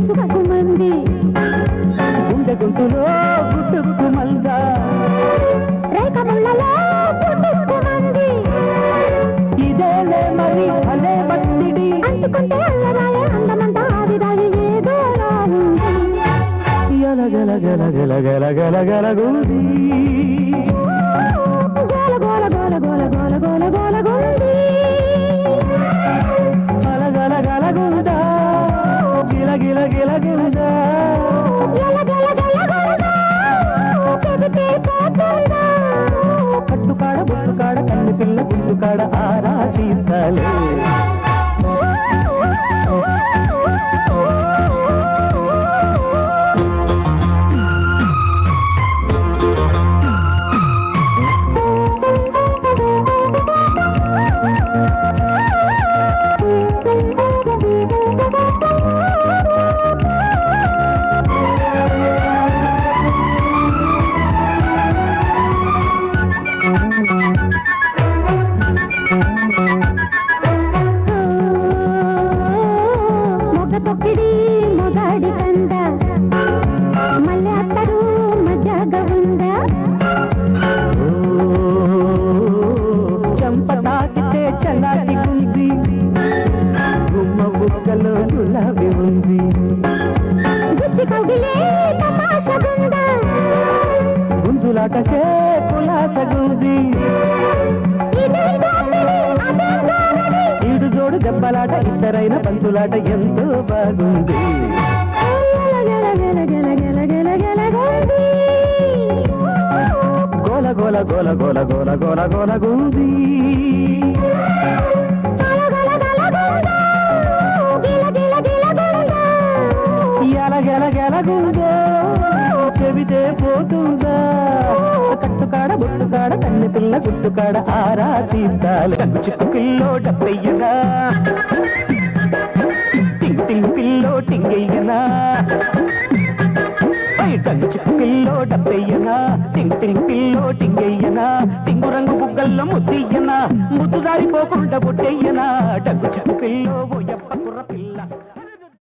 మంది గుండె గొంతులో గుట్టుకు మందా రేఖ ముళ్ళలో పుట్టుకు మంది ఇదేలే మరి అలే బట్టిడి అంటుకుంటే అల్లరాయ అందమంతా ఆవిరాయి ఏదో ఉంది గల గల గల గల గల గల గల గుంది గోల గోల గోల గోల గోల గోల గోల గుంది గల గల గల గుందా గిల గిల గిల గుందా గల గల గల గుందా చెబితే పోతుందా కట్టుకాడ బొట్టుకాడ కన్ను పిల్ల గుంటుకాడ ఆరా తీర్చాలే తొక్కిడి మొగాడి కంద మళ్ళీ అత్తరు మజాగా ఉందా చంప తాకితే చలాకి ఉంది గుమ్మ బుక్కలో గులాబీ ఉంది గుచ్చి కౌగిలే తమాషగుందా గుంజులాటకే కులాసగుంది ఈడు జోడు దెబ్బలాట ఇద్దరైన పంతులాట ఎంతో బాగుంది గోల గోల గోల గోల గోల గోల గోల గుంది ఎల గెల గెల గుందో చెబితే పోతుందా కట్టుకాడ బొట్టుకాడ కన్నె పిల్ల గుట్టుకాడ ఆరా తీర్చాలి చిక్కు పిల్లో డబ్బయ్యనా టింగ్ టింగ్ పిల్లో టింగయ్యనా చిక్కు పిల్లో డబ్బయ్యనా టింగ్ టింగ్ పిల్లో టింగయ్యనా టింగు రంగు బుగ్గల్లో ముద్దయ్యనా ముద్దు జారిపోకుండా బొట్టయ్యనా డగ్గు చిక్కు పిల్లో ఓ ఎప్ప కుర్ర